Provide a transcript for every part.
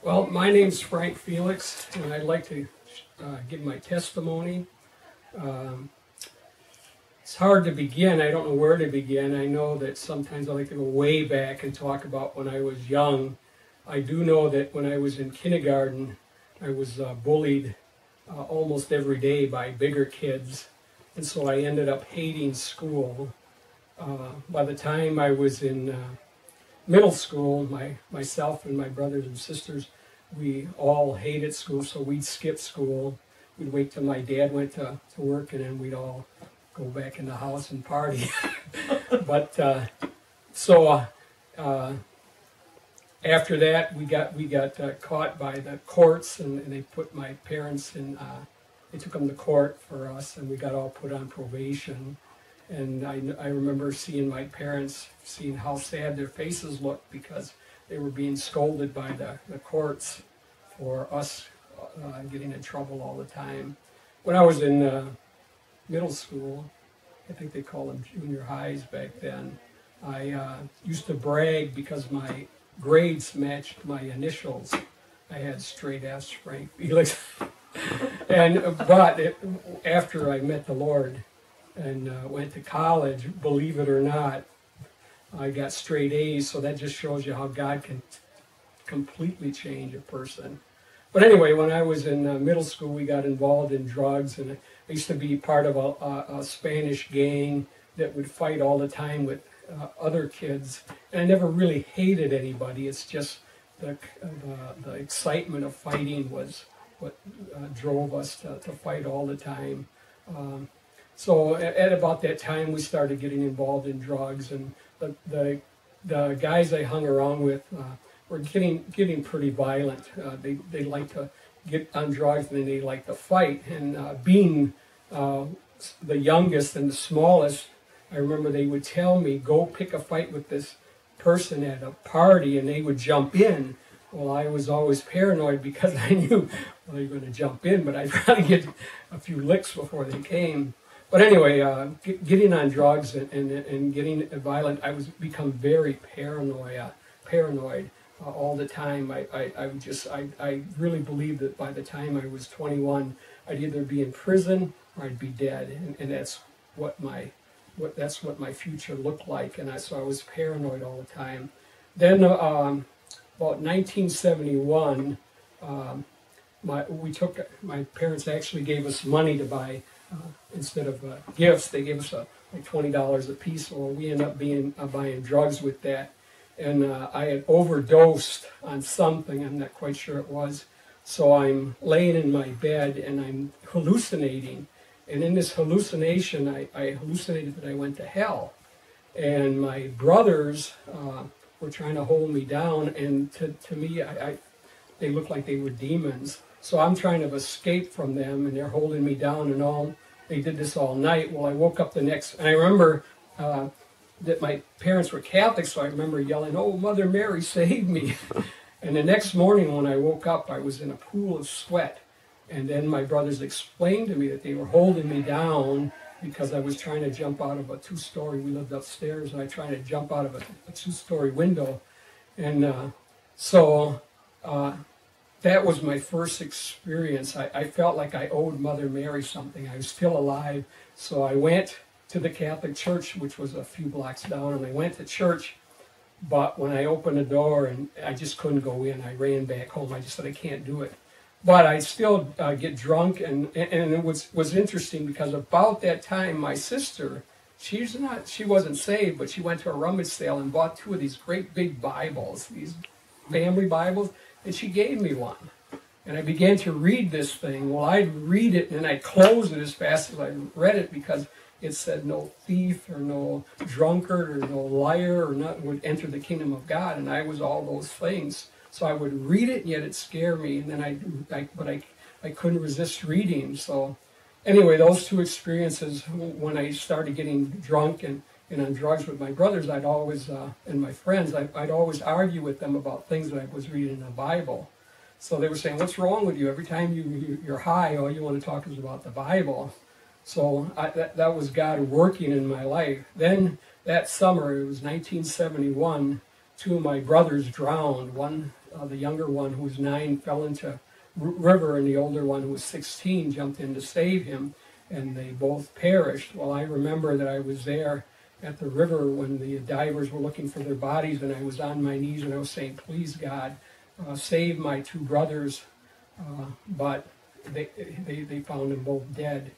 Well, my name's Felix, and I'd like to give my testimony. It's hard to begin. I don't know where to begin. I know that sometimes I like to go way back and talk about when I was young. I do know that when I was in kindergarten, I was bullied almost every day by bigger kids, and so I ended up hating school. By the time I was in middle school, myself and my brothers and sisters, we all hated school, so we'd skip school. We'd wait till my dad went to work, and then we'd all go back in the house and party. But after that, we got caught by the courts, and they put my parents in. They took them to court for us, and we got all put on probation. And I remember seeing my parents, seeing how sad their faces looked because they were being scolded by the courts for us getting in trouble all the time. When I was in middle school, I think they called them junior highs back then, I used to brag because my grades matched my initials. I had straight F's, Frank Felix. But after I met the Lord and went to college, believe it or not, I got straight A's, so that just shows you how God can completely change a person. But anyway, when I was in middle school, we got involved in drugs, and I used to be part of a Spanish gang that would fight all the time with other kids. And I never really hated anybody. It's just the excitement of fighting was what drove us to fight all the time. So at about that time, we started getting involved in drugs, and the guys I hung around with were getting pretty violent. They like to get on drugs, and then they like to fight. And being the youngest and the smallest, I remember they would tell me, go pick a fight with this person at a party, and they would jump in. Well, I was always paranoid because I knew, well, you're going to jump in, but I'd probably get a few licks before they came. But anyway, getting on drugs and getting violent, I was become very paranoid all the time. I really believed that by the time I was 21, I'd either be in prison or I'd be dead, and that's what my future looked like. And so I was paranoid all the time. Then about 1971, my parents actually gave us money to buy. Instead of gifts, they gave us like $20 a piece. Well, we ended up buying drugs with that. And I had overdosed on something, I'm not quite sure it was. So I'm laying in my bed and I'm hallucinating. And in this hallucination, I hallucinated that I went to hell. And my brothers were trying to hold me down, and to me, they looked like they were demons. So I'm trying to escape from them, and they're holding me down and all. They did this all night. Well, I woke up and I remember that my parents were Catholic, so I remember yelling, "Oh, Mother Mary, save me." And the next morning when I woke up, I was in a pool of sweat. And then my brothers explained to me that they were holding me down because I was trying to jump out of a two-story, we lived upstairs, and I tried to jump out of a two-story window. And that was my first experience. I felt like I owed Mother Mary something. I was still alive. So I went to the Catholic Church, which was a few blocks down, and I went to church. But when I opened the door, and I just couldn't go in, I ran back home. I just said, I can't do it. But I still get drunk, and it was interesting because about that time, my sister, she wasn't saved, but she went to a rummage sale and bought two of these great big Bibles, these family Bibles, and she gave me one. And I began to read this thing. Well, I'd read it, and I'd close it as fast as I read it because it said no thief or no drunkard or no liar or nothing would enter the kingdom of God, and I was all those things. So I would read it, and yet it scared me, and then I couldn't resist reading. So anyway, those two experiences, when I started getting drunk and on drugs with my brothers, I'd always, and my friends, I'd always argue with them about things that I was reading in the Bible. So they were saying, what's wrong with you? Every time you're high, all you want to talk is about the Bible. So that was God working in my life. Then that summer, it was 1971, two of my brothers drowned. One the younger one, who was 9, fell into river, and the older one, who was 16, jumped in to save him, and they both perished. Well, I remember that I was there at the river when the divers were looking for their bodies, and I was on my knees and I was saying, please God, save my 2 brothers, but they found them both dead.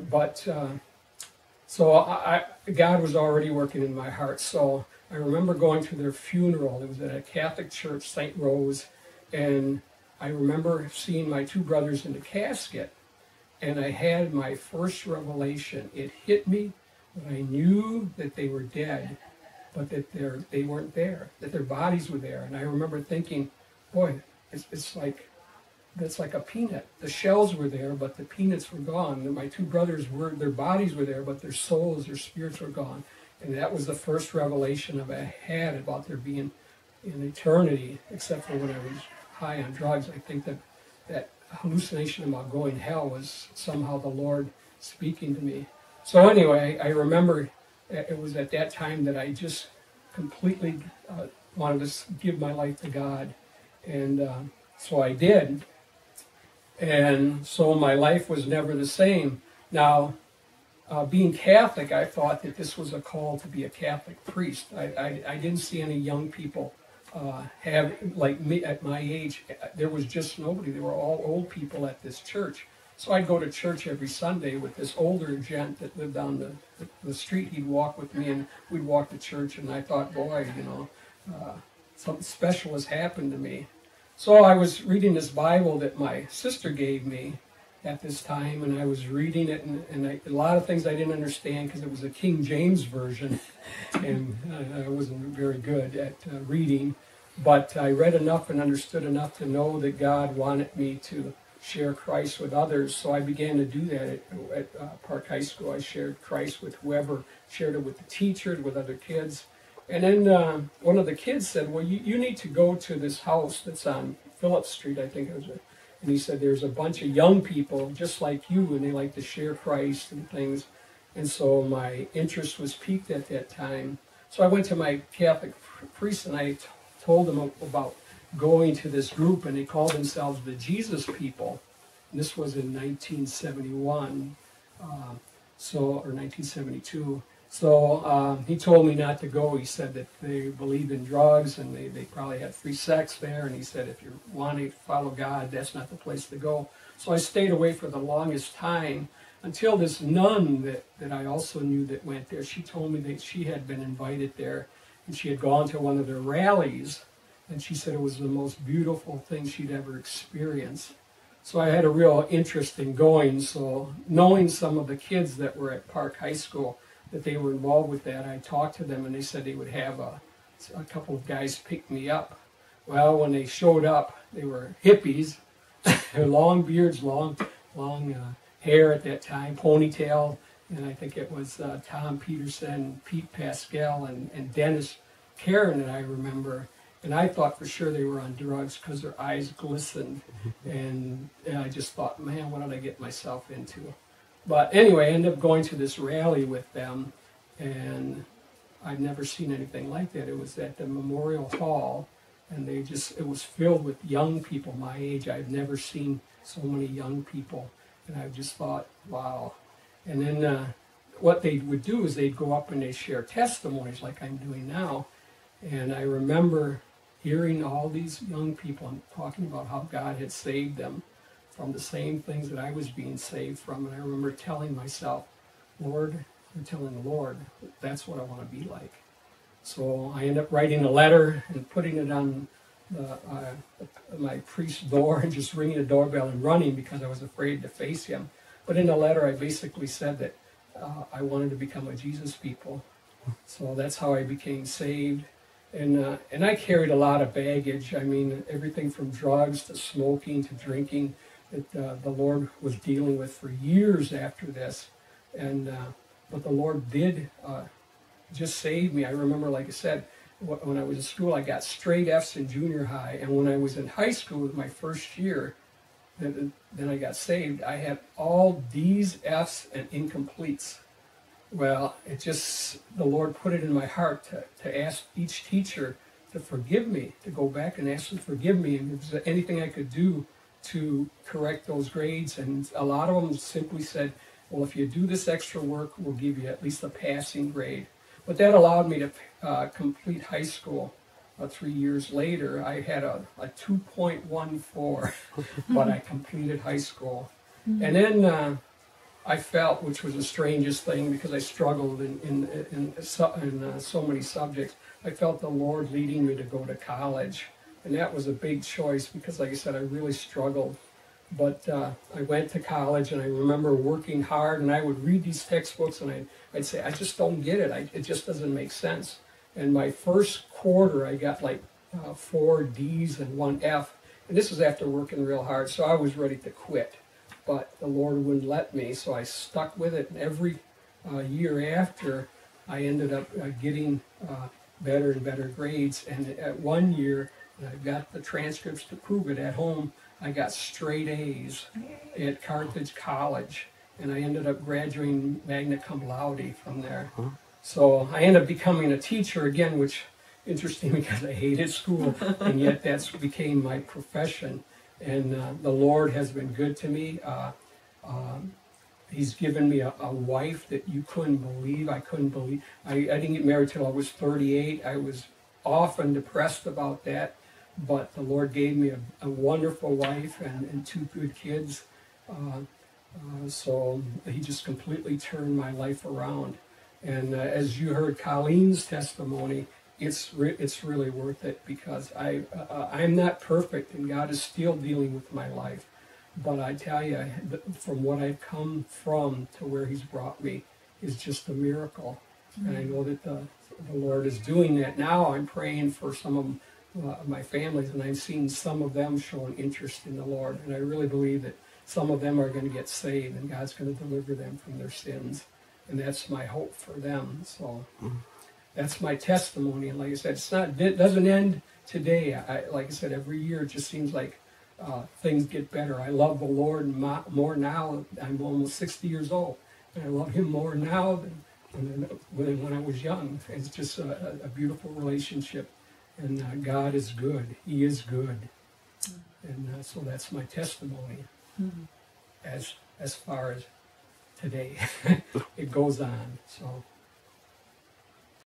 But God was already working in my heart. So I remember going to their funeral. It was at a Catholic church, St. Rose, and I remember seeing my 2 brothers in the casket, and I had my first revelation. It hit me that I knew that they were dead, but that they weren't there, that their bodies were there. And I remember thinking, boy, it's like, that's like a peanut. The shells were there, but the peanuts were gone. And my 2 brothers their bodies were there, but their souls, their spirits were gone. And that was the first revelation I had about there being an eternity, except for when I was high on drugs. I think that hallucination about going to hell was somehow the Lord speaking to me. So anyway, I remember it was at that time that I just completely wanted to give my life to God. And so I did. And so my life was never the same. Now, being Catholic, I thought that this was a call to be a Catholic priest. I didn't see any young people have, like me at my age. There was just nobody. They were all old people at this church. So I'd go to church every Sunday with this older gent that lived on the street. He'd walk with me, and we'd walk to church, and I thought, boy, something special has happened to me. So I was reading this Bible that my sister gave me at this time, and I was reading it, and a lot of things I didn't understand because it was a King James version, and I wasn't very good at reading. But I read enough and understood enough to know that God wanted me to share Christ with others. So I began to do that at Park High School. I shared Christ with whoever, shared it with the teachers, with other kids. And then one of the kids said, well, you need to go to this house that's on Phillips Street, I think it was. And he said, there's a bunch of young people just like you, and they like to share Christ and things. And so my interest was piqued at that time. So I went to my Catholic priest, and I told him about going to this group, and they called themselves the Jesus People. And this was in 1971, or 1972. So he told me not to go. He said that they believe in drugs, and they probably had free sex there. And he said, if you want to follow God, that's not the place to go. So I stayed away for the longest time until this nun that I also knew that went there, she told me that she had been invited there, and she had gone to one of their rallies, and she said it was the most beautiful thing she'd ever experienced. So I had a real interest in going. So knowing some of the kids that were at Park High School, that they were involved with that, I talked to them, and they said they would have a couple of guys pick me up. Well, when they showed up, they were hippies, long beards, long hair at that time, ponytail, and I think it was Tom Peterson, Pete Pascal, and Dennis Karen that I remember. And I thought for sure they were on drugs because their eyes glistened. And I just thought, man, what did I get myself into? But anyway, I ended up going to this rally with them, and I'd never seen anything like that. It was at the Memorial Hall, and it was filled with young people my age. I've never seen so many young people, and I just thought, wow. And then what they would do is they'd go up and they'd share testimonies like I'm doing now. And I remember hearing all these young people talking about how God had saved them from the same things that I was being saved from. And I remember telling myself, Lord, I'm telling the Lord, that's what I want to be like. So I ended up writing a letter and putting it on my priest's door and just ringing the doorbell and running because I was afraid to face him. But in the letter, I basically said that I wanted to become a Jesus people. So that's how I became saved. And I carried a lot of baggage. I mean, everything from drugs to smoking to drinking that the Lord was dealing with for years after this. And but the Lord did just save me. I remember, like I said, when I was in school, I got straight F's in junior high. And when I was in high school, my first year, then I got saved, I had all D's, F's, and incompletes. Well, the Lord put it in my heart to ask each teacher to forgive me, to go back and ask them to forgive me, and if there's anything I could do to correct those grades. And a lot of them simply said, well, if you do this extra work, we'll give you at least a passing grade. But that allowed me to complete high school. 3 years later, I had a 2.14, but I completed high school. And then I felt, which was the strangest thing because I struggled in so many subjects, I felt the Lord leading me to go to college. And that was a big choice because, like I said, I really struggled. But I went to college, and I remember working hard, and I would read these textbooks, and I'd say, I just don't get it. It just doesn't make sense. And my first quarter, I got like 4 D's and 1 F. And this was after working real hard, so I was ready to quit. But the Lord wouldn't let me, so I stuck with it. And every year after, I ended up getting better and better grades. And at 1 year, I've got the transcripts to prove it at home, I got straight A's at Carthage College, and I ended up graduating magna cum laude from there. So I ended up becoming a teacher again, which interesting because I hated school, and yet that's became my profession. And the Lord has been good to me. He's given me a wife that you couldn't believe. I couldn't believe. I didn't get married till I was 38. I was often depressed about that. But the Lord gave me a wonderful wife and 2 good kids. So he just completely turned my life around. And as you heard Colleen's testimony, it's really worth it because I'm not perfect, and God is still dealing with my life. But I tell you, from what I've come from to where he's brought me is just a miracle. And I know that the Lord is doing that. Now I'm praying for some of my families, and I've seen some of them showing interest in the Lord, and I really believe that some of them are going to get saved, and God's going to deliver them from their sins, and that's my hope for them. So that's my testimony, and like I said, it doesn't end today. Like I said, every year it just seems like things get better. I love the Lord more now. I'm almost 60 years old, and I love him more now than when I was young. It's just a beautiful relationship. And God is good. He is good. And so that's my testimony as far as today. It goes on. So